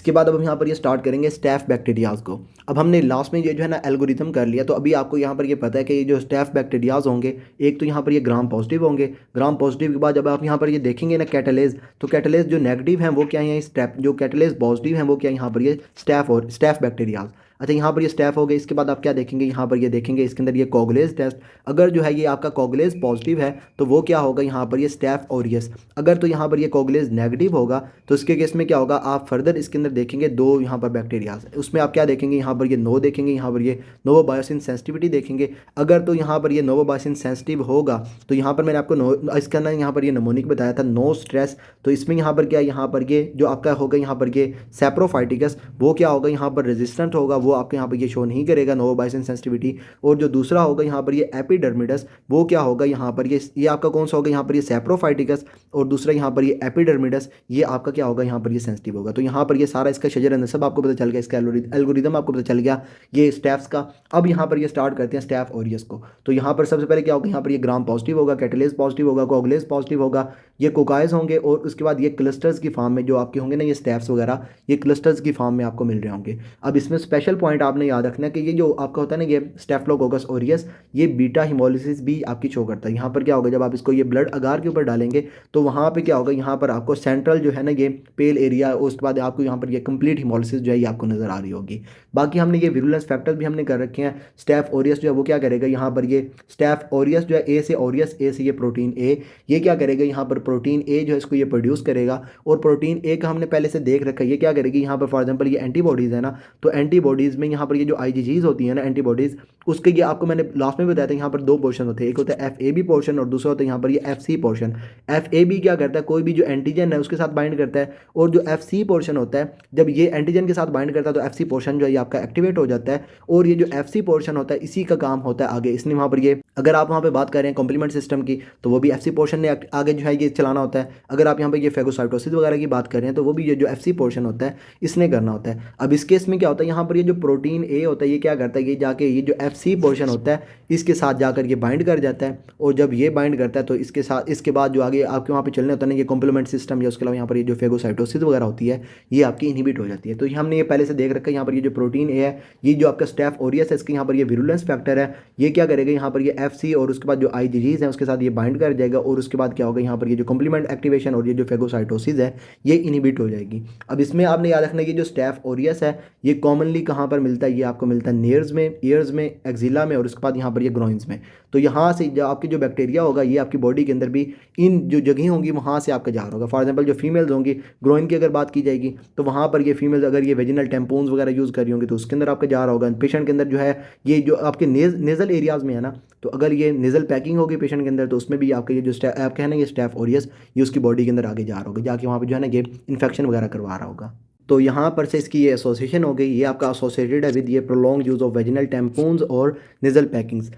इसके बाद अब हम यहाँ पर ये स्टार्ट करेंगे स्टैफ बैक्टीरियाज को। अब हमने लास्ट में ये जो है ना एल्गोरिथम कर लिया, तो अभी आपको यहाँ पर ये पता है कि ये जो स्टैफ बैक्टीरियाज होंगे, एक तो यहाँ पर ये ग्राम पॉजिटिव होंगे। ग्राम पॉजिटिव के बाद जब आप यहाँ पर ये देखेंगे ना कैटलेज, तो कैटलेज जो नेगेटिव हैं वो क्या है, स्टैफ जो कैटलेज पॉजिटिव हैं वो क्या है यहाँ पर ये स्टैफ और स्टैफ बैक्टीरियाज। अच्छा, यहाँ पर ये स्टैफ हो गए। इसके बाद आप क्या देखेंगे, यहाँ पर ये देखेंगे इसके अंदर ये कोगुलेज टेस्ट। अगर जो है ये आपका कोगुलेज पॉजिटिव है तो वो क्या होगा, यहाँ पर ये स्टैफ ऑरियस। अगर तो यहाँ पर ये कोगुलेज नेगेटिव होगा तो इसके केस में क्या होगा, आप फर्दर इसके अंदर देखेंगे दो यहाँ पर बैक्टीरियाज, उसमें आप क्या देखेंगे, यहाँ पर ये नो देखेंगे, यहाँ पर ये नोवोबायोसिन सेंसिटिविटी देखेंगे। अगर तो यहाँ पर ये नोवोबायोसिन सेंसिटिव होगा तो यहाँ पर मैंने आपको इसका ना यहाँ पर ये नमोनिक बताया था नो स्ट्रेस, तो इसमें यहाँ पर क्या, यहाँ पर ये जो आपका होगा यहाँ पर ये सैप्रोफाइटिकस वो क्या होगा, यहाँ पर रेजिस्टेंट होगा, वो आपके यहाँ पर ये शो नहीं करेगा नोवोबायोसिन सेंसिटिविटी। और जो दूसरा होगा यहाँ पर ये एपिडर्मिडस, वो क्या होगा यहाँ पर ये आपका कौन सा होगा, यहाँ पर ये सैप्रोफाइटिकस, और दूसरा यहाँ पर ये एपिडर्मिडस, ये आपका क्या होगा, यहाँ पर ये सेंसिटिव होगा। तो यहाँ पर ये सारा इसका शजर नसब आपको पता चल गया, इसका एल्गोरिदम आपको पता चल गया ये स्टैफ्स का। अब यहाँ पर ये स्टार्ट करते हैं स्टैफ ऑरियस को। तो यहाँ पर सबसे पहले क्या होगा, यहाँ पर ये ग्राम पॉजिटिव होगा, कैटलेज पॉजिटिव होगा, कोगुलेज पॉजिटिव होगा, ये कोकाइज होंगे, और उसके बाद ये क्लस्टर्स की फॉर्म में जो आपके होंगे ना ये स्टैफ्स वगैरह, ये क्लस्टर्स की फॉर्म में आपको मिल रहे होंगे। अब इसमें स्पेशल पॉइंट आपने याद रखना है कि ये जो आपका होता है ना ये स्टेफिलोकोकस ऑरियस, ये बीटा हिमोलिसिस भी आपकी शो करता है। यहाँ पर क्या होगा, जब आप इसको ये ब्लड अगार के ऊपर डालेंगे तो वहाँ पे क्या होगा, यहाँ पर आपको सेंट्रल जो है ना ये पेल एरिया, उसके बाद आपको यहाँ पर ये कंप्लीट हिमोलिसिस जो है ये आपको नजर आ रही होगी। बाकी हमने ये विरुलेंस फैक्टर भी हमने कर रखे हैं। स्टैफ ऑरियस जो है वो क्या करेगा, यहाँ पर ये स्टैफ ऑरियस जो है ए से ऑरियस, ए से ये प्रोटीन ए, ये क्या करेगा, यहाँ पर प्रोटीन ए जो है इसको ये प्रोड्यूस करेगा। और प्रोटीन ए का हमने पहले से देख रखा है, ये क्या करेगी, यहाँ पर फॉर एग्जाम्पल ये एंटीबॉडीज़ है ना, तो एंटीबॉडीज़ में यहाँ पर ये जो आईजीजीज होती है ना एंटीबॉडीज़, उसके ये आपको मैंने लास्ट में बताया था, यहाँ पर दो पोर्शन होते हैं, एक होता है एफ ए बी पोर्शन और दूसरा होता है यहाँ पर ये F C portion. F A B क्या करता है, कोई भी जो एंटीजन है उसके साथ बाइंड करता है, और जो एफ सी पोर्शन होता है जब ये एंटीजन के साथ बाइंड करता है तो एफ सी पोर्शन जो है ये आपका एक्टिवेट हो जाता है। और ये जो एफ सी पोर्शन होता है इसी का काम होता है आगे, इसने वहाँ पर ये, अगर आप वहाँ पे बात कर रहे हैं कॉम्प्लीमेंट सिस्टम की तो वो भी एफ सी पोर्शन ने आगे जो है ये चलाना होता है। अगर आप यहाँ पे ये फेगोसाइटोसिस वगैरह की बात कर रहे हैं तो वो भी ये जो एफ सी पोर्शन होता है इसने करना होता है। अब इस केस में क्या होता है, यहाँ पर ये जो प्रोटीन ए होता है ये क्या करता है, ये जाके ये जो एफ सी पोर्शन होता है इसके साथ जाकर ये बाइंड कर जाता है, और जब ये बाइंड करता है तो इसके साथ इसके बाद जो आगे आपके वहाँ पे चलने होता है ना ये कॉम्प्लीमेंट सिस्टम, या उसके अलावा यहाँ पर ये जो फेगोसाइटोसिस वगैरह होती है ये आपकी इनहिबिट हो जाती है। तो हमने ये पहले से देख रखा है, यहाँ पर ये जो प्रोटीन ए है, ये जो आपका स्टैफ ऑरियस है, इसके यहाँ पर ये विरुलेंस फैक्टर है, ये क्या करेगा, यहाँ पर ये एफ सी और उसके बाद जो आईजीजीज है उसके साथ ये बाइंड कर जाएगा, और उसके बाद क्या होगा, यहाँ पर ये जो कॉम्प्लीमेंट एक्टिवेशन और ये जो फेगोसाइटोसिस है ये इनहिबिट हो जाएगी। अब इसमें आपने याद रखना है कि जो स्टैफ ऑरियस है ये कॉमनली कहाँ पर मिलता है, ये आपको मिलता है नेयर्स में, ईयर्स में, एक्जिला में, और उसके बाद यहाँ पर ये ग्रोइंस में। तो यहाँ से जो आपकी जो बैक्टीरिया होगा ये आपकी बॉडी के अंदर भी इन जो जगह होंगी वहाँ से आपका जार होगा। फॉर एग्जांपल जो फीमेल्स होंगी, ग्रोइन की अगर बात की जाएगी तो वहाँ पर ये फीमेल्स अगर ये वेजिनल टेम्पोन्स वगैरह यूज़ कर रही होंगी तो उसके अंदर आपका जार होगा। पेशेंट के अंदर जो है ये जो आपके नेजल एरियाज़ में है ना, तो अगर ये नेजल पैकिंग होगी पेशेंट के अंदर तो उसमें भी आपके ये जो आप कहना ये स्टैफ ऑरियस ये उसकी बॉडी के अंदर आगे जा रहा होगा, जाके वहाँ पर जो है ना ये इन्फेक्शन वगैरह करवा रहा होगा। तो यहाँ पर से इसकी ये एसोसिएशन हो गई, ये आपका एसोसिएटेड है विद ये प्रोलॉन्ग यूज़ ऑफ वेजिनल टेम्पोन्स और नेजल पैकिंग्स।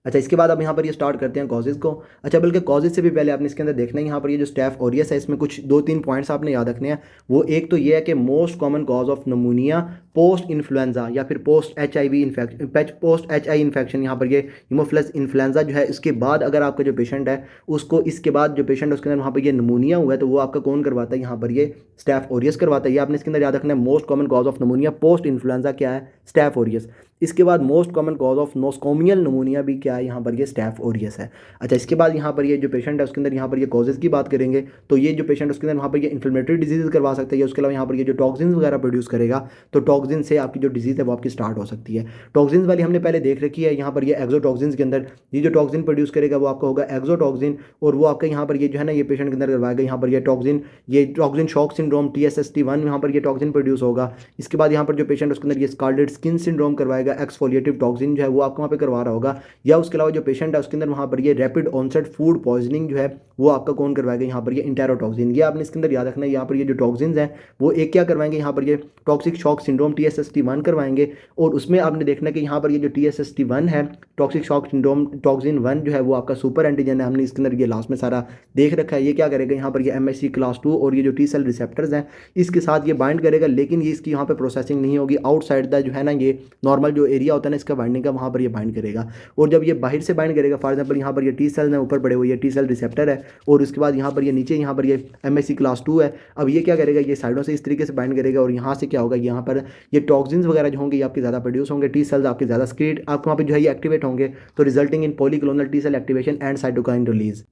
अच्छा, इसके बाद अब यहाँ पर ये स्टार्ट करते हैं कॉजेज़ को। अच्छा, बल्कि कॉजेज़ से भी पहले आपने इसके अंदर देखना है, यहाँ पर ये जो स्टैफ ऑरियस है इसमें कुछ दो तीन पॉइंट्स आपने याद रखने हैं। वो एक तो ये है कि most common cause of pneumonia post influenza या फिर post H I V infection, post H eye infection, यहाँ पर ये हीमोफिलस इन्फ्लुएंजा जो है इसके बाद अगर आपका जो पेशेंट है उसको इसके बाद जो पेशेंट है उसके अंदर वहाँ पर ये नमूनिया हुआ है तो वो आपका कौन करवाता है, यहाँ पर ये स्टैफ ऑरियस करवाता है। ये आपने इसके अंदर याद रखना है, most common cause of pneumonia post influenza क्या है, स्टैफ ऑरियस। इसके बाद most common cause of nosocomial pneumonia भी क्या है, यहाँ पर ये स्टैफ ऑरियस है। अच्छा, इसके बाद यहाँ पर ये जो पेशेंट है उसके अंदर यहाँ पर ये कॉजेज़ की बात करेंगे तो ये जो पेशेंट उसके अंदर वहाँ पर ये इन्फ्लेमेटरी डिजीज़ करवा सकता है, उसके अलावा यहाँ पर ये जो टॉक्सिन्स वगैरह प्रोड्यूस करेगा तो टॉक्सिन से आपकी जो डिजीज़ है वो आपकी स्टार्ट हो सकती है। टॉक्सिन्स वाली हमने पहले देख रखी है, यहाँ पर ये एक्सोटॉक्सिन्स के अंदर ये जो टॉक्सिन प्रोड्यूस करेगा वो आपका होगा एक्सोटॉक्सिन, और वो आपका यहाँ पर ये जो है ना ये पेशेंट के अंदर करवाएगा यहाँ पर ये टॉक्सिन शॉक सिंड्रोम TSST1 यहाँ पर ये टॉक्सिन प्रोड्यूस होगा। इसके बाद यहाँ पर जो पेशेंट उसके अंदर ये स्कार्लेट स्किन सिंड्रोम करवाएगा, एक्सफोलिएटिव टॉक्सिन जो है वो आपको वहाँ पे करवा रहा होगा। या उसके अलावा जो पेशेंट है उसके अंदर वहाँ पर ये रैपिड ऑनसेट फूड पॉइजनिंग जो है वो आपका कौन करवाएगा, यहाँ पर ये इंटेरोटॉक्सिन। ये आपने इसके अंदर याद रखना है, यहाँ पर ये जो टॉक्सिन्स हैं वो एक क्या करवाएंगे, यहाँ पर ये टॉक्सिक शॉक सिंड्रोम TSST1 करवाएंगे, और उसमें आपने देखना है कि यहाँ पर ये जो TSST1 है टॉक्सिक शॉक सिंड्रोम टॉक्सिन 1 जो है वो आपका सुपर एंटीजन है, हमने इसके अंदर ये लास्ट में सारा देख रखा है। ये क्या करेगा यहाँ पर ये MHC क्लास 2 और ये जो टी सेल रिसेप्टर्स हैं इसके साथ ये बाइंड करेगा, लेकिन ये इसकी यहाँ पर प्रोसेसिंग नहीं होगी। आउटसाइड द जो है ना ये नॉर्मल जो एरिया होता है ना इसका बाइंडिंग का, वहाँ पर ये बाइंड करेगा। और जब ये बाहर से बाइंड करेगा, फॉर एग्जाम्पल यहाँ पर ये टी सेल है ऊपर पड़े हुए, ये टी सेल रिसेप्टर है, और उसके बाद यहाँ पर ये नीचे यहाँ पर ये MHC क्लास 2 है। अब ये क्या करेगा, ये साइडों से इस तरीके से बाइंड करेगा और यहाँ से क्या होगा, यहाँ पर ये टॉक्सिन्स वगैरह जो होंगे ये आपके ज़्यादा प्रोड्यूस होंगे, टी सेल्स आपके ज़्यादा स्क्रीड आपके वहाँ पे जो है ये एक्टिवेट होंगे, तो resulting in polyclonal T cell activation and cytokine release.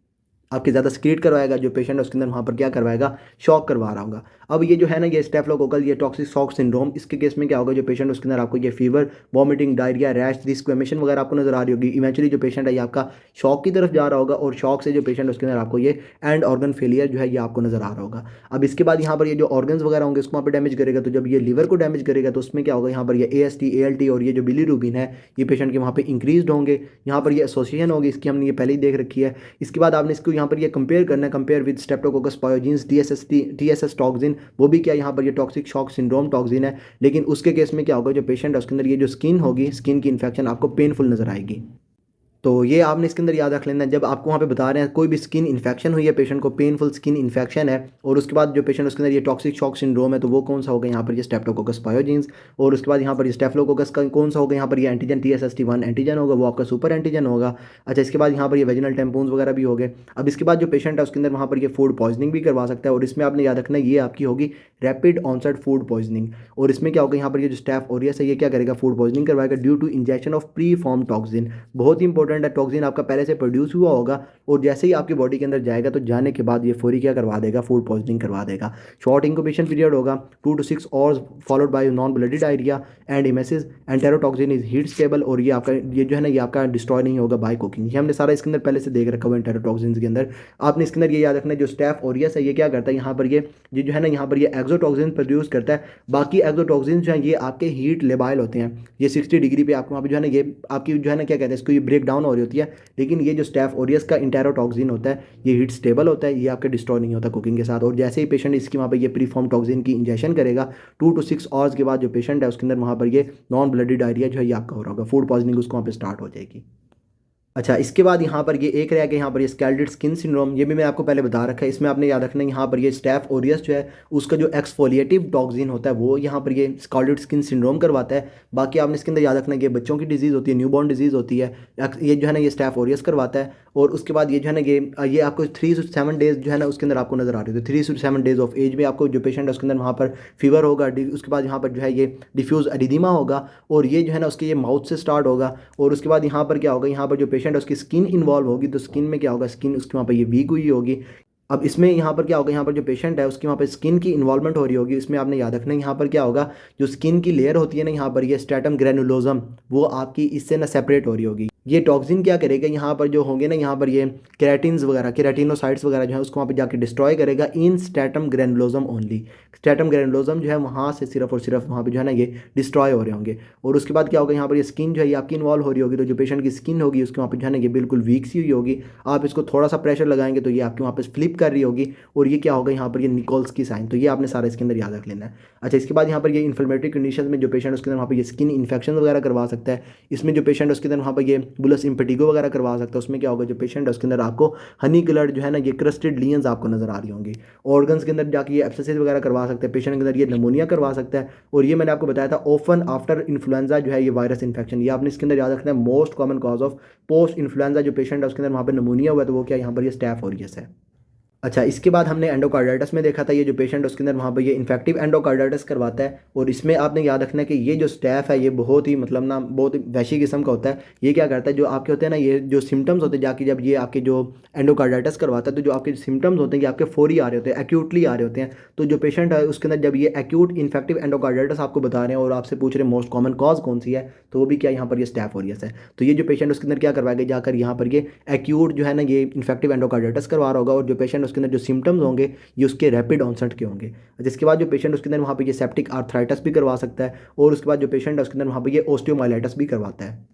आपके ज़्यादा स्क्रीट करवाएगा, जो पेशेंट है उसके अंदर वहाँ पर क्या करवाएगा, शॉक करवा रहा होगा। अब ये जो है ना ये स्टेफिलोकोकल ये टॉक्सिक शॉक सिंड्रोम, इसके केस में क्या होगा, जो पेशेंट उसके अंदर आपको ये फीवर, वॉमिटिंग, डायरिया, रैश, डिस्क्वेमेशन वगैरह आपको नजर आ रही होगी। इवेंचुअली जो पेशेंट है ये आपका शॉक की तरफ जा रहा होगा, और शॉक से जो पेशेंट उसके अंदर आपको ये एंड ऑर्गन फेलियर जो है ये आपको नजर आ रहा होगा। अब इसके बाद यहाँ पर ये जो ऑर्गन्स वगैरह होंगे उसको वहाँ पर डैमेज करेगा, तो जब ये लीवर को डैमेज करेगा तो उसमें क्या होगा, यहाँ पर ये AST, ALT और ये जो बिलीरुबिन है ये पेशेंट के वहाँ पर इंक्रीज होंगे, यहाँ पर ये एसोसिएशन होगी, इसकी हमने ये पहले ही देख रखी है। इसके बाद आपने इसको यहाँ पर ये compare with Streptococcus पायोजीन्स TSS toxin, वो भी क्या यहाँ पर ये टॉक्सिक शॉक सिंड्रोम टॉक्सिन है, लेकिन उसके केस में क्या होगा, जो पेशेंट है उसके अंदर ये जो स्किन होगी, स्किन की इन्फेक्शन आपको पेनफुल नजर आएगी। तो ये आपने इसके अंदर याद रख लेना, जब आपको वहाँ पे बता रहे हैं कोई भी स्किन इन्फेक्शन हुई है, पेशेंट को पेनफुल स्किन इन्फेक्शन है, और उसके बाद जो पेशेंट उसके अंदर ये टॉक्सिक शॉक सिंड्रोम है, तो वो कौन सा होगा, यहाँ पर ये स्ट्रेप्टोकोकस पायोजीन्स, और उसके बाद यहाँ पर ये स्टेफिलोकोकस का कौन सा होगा, यहाँ पर ये एंटीजन TSST1 एंटीजन होगा, वो आपका सुपर एंटीजन होगा। अच्छा, इसके बाद यहाँ पर ये वेजिनल टेम्पोन्स वगैरह भी हो गए। अब इसके बाद जो पेशेंट है उसके अंदर वहाँ पर ये फूड पॉइजनिंग भी करवा सकता है, और इसमें आपने याद रखना ये आपकी होगी रैपिड ऑनसेट फूड पॉइजनिंग। और इसमें क्या होगा, यहाँ पर ये जो स्टैफ ओरियस है ये क्या करेगा, फूड पॉइजनिंग करवाएगा due to injection of pre form toxin. बहुत ही इंपॉर्टेंट है, टॉक्सिन आपका पहले से प्रोड्यूस हुआ होगा, और जैसे ही आपकी बॉडी के अंदर जाएगा तो जाने के बाद ये फौरी क्या करवा देगा, फूड पॉइजनिंग करवा देगा। शॉर्ट इंक्यूबेशन पीरियड होगा 2 to 6 hours followed by non bloody diarrhoea and emesis, enterotoxin is heat stable, और ये आपका ये जो है ना ये आपका डिस्ट्रॉय नहीं होगा बाय कुकिंग। ये हमने सारा इसके अंदर पहले से देख रखा हुआ है एंटेरोटॉक्सिन के अंदर। आपने इसके अंदर ये याद रखना है, जो स्टैफ ओरियस है ये क्या करता है, यहाँ पर ये जो है ना यहाँ पर ये एक्सोटॉक्सिन प्रोड्यूस करता है। बाकी एक्सोटॉक्सिन जो है ये आपके हीट लेबाइल होते हैं, ये 60 डिग्री पे आपको वहाँ पे जो है ना ये आपकी जो है ना क्या कहते हैं इसको, ये ब्रेक डाउन हो रही होती है। लेकिन ये जो स्टैफ ओरियस का इंटेरोटॉक्सिन होता है ये हीट स्टेबल होता है, ये आपके डिस्ट्रॉय नहीं होता कुकिंग के साथ। और जैसे ही पेशेंट इसकी वहाँ पर ये प्रीफॉर्म टॉक्सिन की इंजेक्शन करेगा 2 to 6 आवर्स के बाद जो पेशेंट है उसके अंदर वहाँ पर ये नॉन ब्लडी डायरिया जो है ये आपका हो रहा होगा, फूड पॉइजनिंग उसको वहाँ पर स्टार्ट हो जाएगी। अच्छा, इसके बाद यहाँ पर ये एक रह गया यहाँ पर ये स्कैल्डेड स्किन सिंड्रोम, ये भी मैंने आपको पहले बता रखा है। इसमें आपने याद रखना है यहाँ पर ये स्टैफ ओरियस जो है उसका जो एक्सफोलिएटिव टॉक्सिन होता है वो यहाँ पर ये स्कैल्डेड स्किन सिंड्रोम करवाता है। बाकी आपने इसके अंदर याद रखना है कि बच्चों की डिजीज़ होती है, न्यूबॉर्न डिजीज़ होती है, ये जो है ना ये स्टैफ ओरियस करवाता है। और उसके बाद ये जो है ना ये आपको 3 to 7 डेज जो है ना उसके अंदर आपको नजर आ रही है, 3 to 7 डेज ऑफ एज में आपको जो पेशेंट है उसके अंदर वहाँ पर फीवर होगा, उसके बाद यहाँ पर जो है ये डिफ्यूज़ एडिडिमा होगा, और ये जो है ना उसके ये माउथ से स्टार्ट होगा। और उसके बाद यहाँ पर क्या होगा, यहाँ पर जो पेशेंट है उसकी स्किन इन्वॉल्व होगी, तो स्किन में क्या होगा, स्किन उसके वहाँ पर ये वीक हुई होगी। अब इसमें यहाँ पर क्या होगा, यहाँ पर जो पेशेंट है उसकी वहाँ पर स्किन की इन्वॉल्वमेंट हो रही होगी। इसमें आपने याद रखना है यहाँ पर क्या होगा, जो स्किन की लेयर होती है ना यहाँ पर ये स्ट्रैटम ग्रेनुलोसम, वो आपकी इससे ना सेपरेट हो रही होगी। ये टॉक्सिन क्या करेगा, यहाँ पर जो होंगे ना यहाँ पर ये केराटिन्स वगैरह, केराटिनोसाइट्स वगैरह जो है उसको वहाँ पे जाके डिस्ट्रॉय करेगा इन stratum granulosum only. Stratum granulosum जो है वहाँ से सिर्फ और सिर्फ वहाँ पे जो है ना ये डिस्ट्रॉय हो रहे होंगे। और उसके बाद क्या होगा, यहाँ पर ये स्किन जो है ये आपकी इन्वॉल्व हो रही होगी, तो जो पेशेंट की स्किन होगी उसके वहाँ पे जो है ना ये बिल्कुल वीक सी हुई होगी। आप इसको थोड़ा सा प्रेशर लगाएंगे तो ये आपके वहाँ पे फ्लिप कर रही होगी, और ये क्या होगा यहाँ पर ये निकोल्स की साइन, तो ये आपने सारा इसके अंदर याद रख लेना है। अच्छा, इसके बाद यहाँ पर ये इन्फ्लेमेटरी कंडीशन में जो पेशेंट उसके अंदर वहाँ पर ये स्किन इन्फेक्शन वगैरह करवा सकता है। इसमें जो पेशेंट उसके अंदर वहाँ पर ये बुलस इम्पेटिगो वगैरह करवा सकता है। उसमें क्या होगा, जो पेशेंट है उसके अंदर आपको हनी कलर्ड जो है ना ये क्रस्टेड लीयंस आपको नजर आ रही होंगी। ऑर्गन्स के अंदर जाके ये एब्सेसिस वगैरह करवा सकते हैं, पेशेंट के अंदर ये निमोनिया करवा सकता है। और ये मैंने आपको बताया था ओफन आफ्टर इन्फ्लुएंजा जो है ये वायरस इन्फेक्शन, ये आपने इसके अंदर याद रखना है। Most common cause of post influenza जो पेशेंट है उसके अंदर वहाँ पर निमोनिया हुआ है, तो वो क्या यहाँ पर ये स्टैफ ओरियस है। अच्छा, इसके बाद हमने एंडोकार्डाइटिस में देखा था, ये जो पेशेंट उसके अंदर वहाँ पर ये इन्फेक्टिव एंडोकार्डाइटिस करवाता है। और इसमें आपने याद रखना है कि ये जो स्टैफ है ये बहुत ही मतलब ना बहुत वैशी किस्म का होता है। ये क्या करता है, जो आपके होते हैं ना ये जो सिम्टम्स होते हैं जाके जब ये आपके जो एंडोकार्डाइटिस करवाता है, तो जो आपके सिम्टम्स होते हैं ये आपके फौरी आ रहे होते हैं, एक्यूटली आ रहे होते हैं। तो जो पेशेंट है उसके अंदर जब ये एक्यूट इन्फेक्टिव एंडोकार्डाइटिस आपको बता रहे हैं और आपसे पूछ रहे हैं मोस्ट कॉमन कॉज कौन सी है, तो वो भी क्या यहाँ पर ये स्टैफ ओरियस है। तो ये जो पेशेंट उसके अंदर क्या करवाएगा, जाकर यहाँ पर ये एक्यूट जो है ना ये इन्फेक्टिव एंडोकार्डाइटिस करवा रहा होगा, और जो पेशेंट उसके अंदर जो सिम्टम्स होंगे ये उसके रैपिड ऑनसेट के होंगे। जिसके बाद जो पेशेंट उसके अंदर वहाँ पे ये सेप्टिक आर्थराइटिस भी करवा सकता है, और उसके बाद जो पेशेंट है उसके अंदर वहाँ पे ये ओस्टियोमाइलाइटिस भी करवाता है।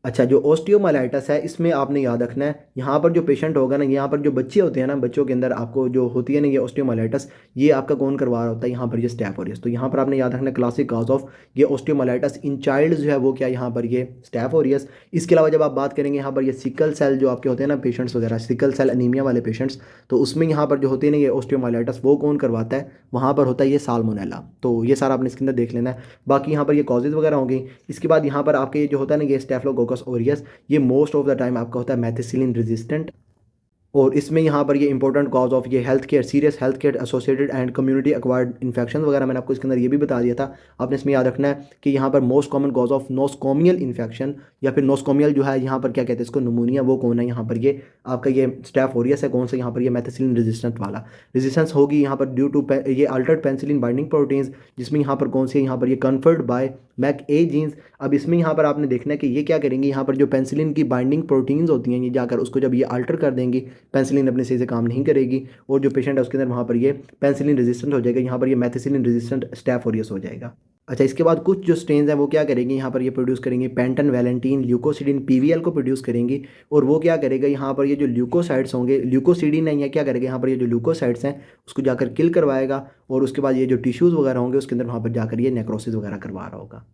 अच्छा, जो ओस्टियोमाइलाइटिस है इसमें आपने याद रखना है, यहाँ पर जो पेशेंट होगा ना, यहाँ पर जो बच्चे होते हैं ना, बच्चों के अंदर आपको जो होती है ना ये ओस्टियोमाइलाइटिस, ये आपका कौन करवा रहा होता है, यहाँ पर ये स्टैफ ऑरियस। तो यहाँ पर आपने याद रखना क्लासिक काज ऑफ ये ओस्टियोमाइलाइटिस इन चाइल्ड जो है वो क्या, यहाँ पर ये स्टैफ ऑरियस। इसके अलावा जब आप बात करेंगे यहाँ पर ये सिकल सेल जो आपके होते हैं ना पेशेंट्स वगैरह, सिकल सेल अनीमिया वाले पेशेंट्स, तो उसमें यहाँ पर जो होती है ना ये ओस्टियोमाइलाइटिस, वो कौन करवाता है, वहाँ पर होता है ये साल्मोनेला। तो ये सारा आपने इसके अंदर देख लेना है। बाकी यहाँ पर ये कॉजेज वगैरह होंगी। इसके बाद यहाँ पर आपके ये जो होता है ना ये स्टेफिलोकोकस ऑरियस, ये मोस्ट ऑफ द टाइम आपका होता है मैथिसिलिन रेजिस्टेंट। और इसमें यहाँ पर ये इंपॉर्टेंट कॉज ऑफ ये health care, serious health care associated and community acquired infection वगैरह मैंने आपको इसके अंदर ये भी बता दिया था। आपने इसमें याद रखना है कि यहाँ पर most common cause of nosocomial infection या फिर नोस्कोमियल जो है यहाँ पर क्या कहते हैं इसको, नमूनिया, वो कौन है, यहाँ पर ये आपका ये स्टैफ ऑरियस है। कौन सा, यहाँ पर ये मैथिसिलिन रेजिस्टेंट वाला रेजिस्टेंस होगी यहाँ पर ड्यू टू ये अल्टर्ड पेनिसिलिन बाइंडिंग प्रोटीन्स, जिसमें यहाँ पर कौन सी है, यहाँ पर ये conferred by mec A genes. अब इसमें यहाँ पर आपने देखना है कि ये क्या करेंगे, यहाँ पर जो पेनिसिलिन की बाइंडिंग प्रोटीन्स होती हैं ये जाकर उसको जब ये अल्टर कर देंगी, पेनिसिलिन अपने सही से काम नहीं करेगी और जो पेशेंट है उसके अंदर वहाँ पर ये पेनिसिलिन रेजिस्टेंट हो जाएगा, यहाँ पर ये मैथिसिलिन रेजिस्टेंट स्टैफ ऑरियस हो जाएगा। अच्छा, इसके बाद कुछ जो स्ट्रेन्स हैं वो क्या करेंगे, यहाँ पर ये प्रोड्यूस करेंगे पेंटन, वैलेंटीन, ल्यूकोसिडिन, पीवीएल को प्रोड्यूस करेंगी। और वो क्या करेगा, यहाँ पर ये जो ल्यूकोसाइड्स होंगे, ल्यूकोसिडिन है, या क्या करेगा यहाँ पर ये जो ल्यूकोसाइड्स हैं उसको जाकर किल करवाएगा। और उसके बाद ये जो टिश्यूज़ वगैरह होंगे उसके अंदर वहाँ पर जाकर ये नेक्रोसिस वगैरह करवा रहा होगा।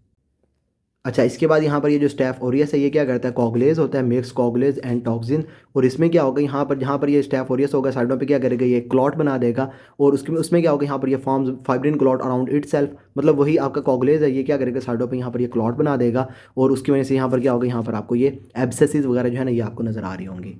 अच्छा, इसके बाद यहाँ पर ये जो स्टैफ ऑरियस है ये क्या करता है, कॉगलेज होता है, मिक्स कॉगलेज एंड टॉक्सिन। और इसमें क्या होगा, यहाँ पर जहाँ पर ये स्टैफ ऑरियस होगा साइडों पे क्या करेगा, ये क्लॉट बना देगा। और उसके उसमें क्या होगा, यहाँ पर ये forms fibrin clot around it self, मतलब वही आपका कॉगलेज है, ये क्या करेगा साइडों पे यहाँ पर ये क्लॉट बना देगा। और उसकी वजह से यहाँ पर क्या होगा, यहाँ पर आपको ये एब्सेसिस वगैरह जो है ना ये आपको नज़र आ रही होंगी।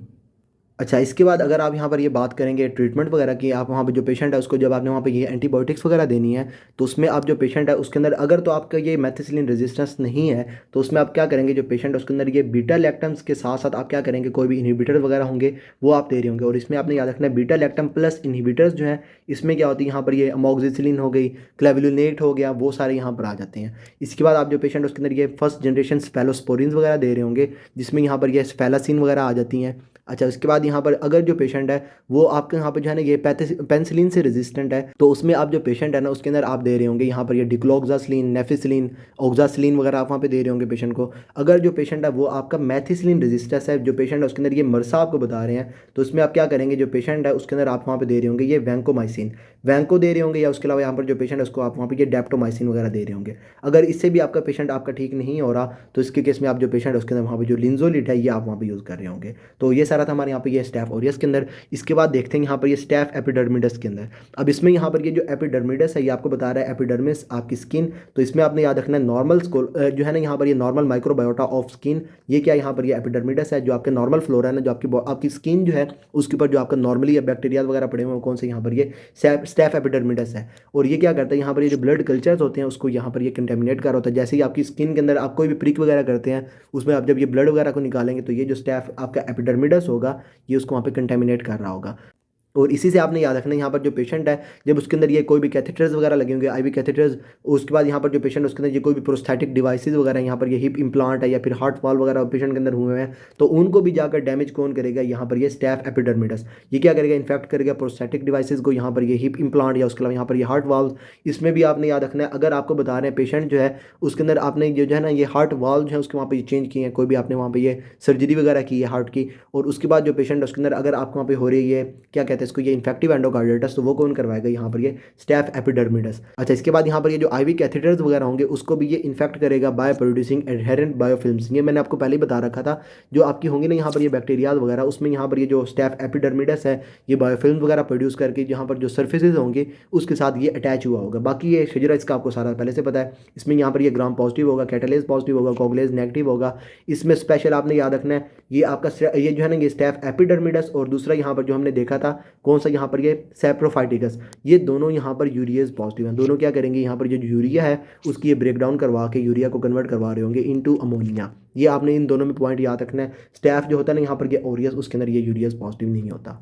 अच्छा, इसके बाद अगर आप यहाँ पर ये बात करेंगे ट्रीटमेंट वगैरह की, आप वहाँ पे जो पेशेंट है उसको जब आपने वहाँ पे ये एंटीबायोटिक्स वगैरह देनी है, तो उसमें आप जो पेशेंट है उसके अंदर अगर तो आपका ये मैथिसिलिन रेजिस्टेंस नहीं है तो उसमें आप क्या करेंगे, जो पेशेंट है उसके अंदर ये बीटा लैक्टम्स के साथ साथ आप क्या करेंगे, कोई भी इन्हिबिटर वगैरह होंगे वो आप दे रहे होंगे। और इसमें आपने याद रखना है बीटा लैक्टम प्लस इन्हिबिटर्स जो है इसमें क्या होती है, यहाँ पर ये अमोक्सिसिलिन हो गई, क्लेविलुनेट हो गया, वो सारे यहाँ पर आ जाते हैं। इसके बाद आप जो पेशेंट है उसके अंदर ये फर्स्ट जनरेशन स्फेलोस्पोरिन्स वगैरह दे रहे होंगे, जिसमें यहाँ पर ये स्फेलासिन वगैरह आ जाती हैं। अच्छा, उसके बाद यहाँ पर अगर जो पेशेंट है वो आपके यहाँ पर जो है ना ये पेनिसिलिन से रेजिस्टेंट है, तो उसमें आप जो पेशेंट है ना उसके अंदर आप दे रहे होंगे यहाँ पर ये डिक्लोक्सासिलिन, नेफिसिलिन, ऑक्सासिलिन वगैरह आप वहाँ पे दे रहे होंगे पेशेंट को। अगर जो पेशेंट है वो आपका मैथिसिलिन रेजिस्टेंस है, जो पेशेंट है उसके अंदर ये मरसा आपको बता रहे हैं, तो उसमें आप क्या करेंगे, जो पेशेंट है उसके अंदर आप वहाँ पे दे रहे होंगे ये वैंकोमाइसिन, वैंको दे रहे होंगे, या उसके अलावा यहाँ पर जो पेशेंट है उसको आप वहाँ पर ये डेप्टोमाइसिन वगैरह दे रहे होंगे। अगर इससे भी आपका पेशेंट आपका ठीक नहीं हो रहा तो इसके केस में आप जो पेशेंट है उसके अंदर वहाँ पर जो लिंजोलिट है ये आप वहाँ पर यूज़ कर रहे होंगे। तो ये सारा था हमारे यहाँ पर ये स्टैफ ऑरियस के अंदर। इसके बाद देखते हैं यहाँ पर ये स्टैफ एपिडर्मिडस के अंदर। अब इसमें यहाँ पर ये जो एपिडर्मिडस है ये आपको बता रहा है एपिडर्मिस आपकी स्किन, तो इसमें आपने याद रखना है नॉर्मल जो है ना यहाँ पर ये नॉर्मल माइक्रोबायोटा ऑफ स्किन, ये क्या यहाँ पर ये एपिडर्मिडस है, जो आपके नॉर्मल फ्लोरा है ना, जो आपकी स्किन जो है उसके ऊपर जो आपका नॉर्मली बैक्टीरिया वगैरह पड़े हुए हैं कौन से, यहाँ पर ये स्टैफ एपिडर्मिडस है। और ये क्या करता है, यहाँ पर ये जो ब्लड कल्चर्स होते हैं उसको यहाँ पर ये कंटेमिनेट कर रहा होता है। जैसे ही आपकी स्किन के अंदर आप कोई भी प्रिक वगैरह करते हैं उसमें आप जब ये ब्लड वगैरह को निकालेंगे तो ये जो स्टैफ आपका एपिडर्मिडस होगा ये उसको वहाँ पे कंटेमिनेट कर रहा होगा। और इसी से आपने याद रखना है यहाँ पर जो पेशेंट है जब उसके अंदर ये कोई भी कैथेटर्स वगैरह लगे होंगे, आईवी कैथेटर्स, उसके बाद यहाँ पर जो पेशेंट उसके अंदर ये कोई भी प्रोस्थेटिक डिवाइसेस वगैरह, यहाँ पर ये हिप इम्प्लांट है या फिर हार्ट वाल वगैरह पेशेंट के अंदर हुए हैं, तो उनको भी जाकर डैमेज कौन करेगा, यहाँ पर ये स्टैफ एपिडर्मिडस। ये क्या करेगा, इन्फेक्ट करेगा प्रोस्थेटिक डिवाइसेस को, यहाँ पर ये हिप इम्प्लांट या उसके अलावा यहाँ पर ये हार्ट वाल्व। इसमें भी आपने याद रखना है, अगर आपको बता रहे हैं पेशेंट जो है उसके अंदर आपने जो है ना ये हार्ट वाल्व जो है उसके वहाँ पर ये चेंज किए हैं, कोई भी आपने वहाँ पर ये सर्जरी वगैरह की है हार्ट की, और उसके बाद जो पेशेंट है उसके अंदर अगर आपको वहाँ पर हो रही है क्या कहते हैं इसको, ये इन्फेक्टिव एंडोकार्डिटिस, तो वो कौन करवाएगा, यहाँ पर ये स्टैफ एपिडर्मिडस। अच्छा, इसके बाद यहाँ पर ये जो आईवी कैथेटर्स वगैरह होंगे उसको भी ये इन्फेक्ट करेगा बाय प्रोड्यूसिंग एडहेरेंट बायोफिल्म्स। ये मैंने आपको पहले ही बता रखा था, जो आपकी होंगी ना यहाँ पर ये बैक्टीरियाज वगैरह, उसमें यहाँ पर ये जो स्टैफ एपिडर्मिडस है ये बायोफिल्म वगैरह प्रोड्यूस करके यहाँ पर जो सर्फेसेज होंगे उसके साथ ये अटैच हुआ होगा। बाकी ये शजरा इसका आपको सारा पहले से पता है। इसमें यहाँ पर ये ग्राम पॉजिटिव होगा, कैटालेज पॉजिटिव होगा, कॉगलेज नेगेटिव होगा। इसमें स्पेशल आपने याद रखना है ये आपका ये जो है ना ये स्टैफ एपिडर्मिडस, और दूसरा यहाँ पर जो हमने देखा था कौन सा, यहाँ पर ये सैप्रोफाइटिकस, ये दोनों यहाँ पर यूरियाज पॉजिटिव हैं। दोनों क्या करेंगे, यहाँ पर जो यूरिया है उसकी ये ब्रेक डाउन करवा के यूरिया को कन्वर्ट करवा रहे होंगे इनटू अमोनिया। ये आपने इन दोनों में पॉइंट याद रखना है। स्टैफ जो होता है ना यहाँ पर ये ऑरियस, उसके अंदर ये यूरियाज पॉजिटिव नहीं होता।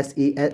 SE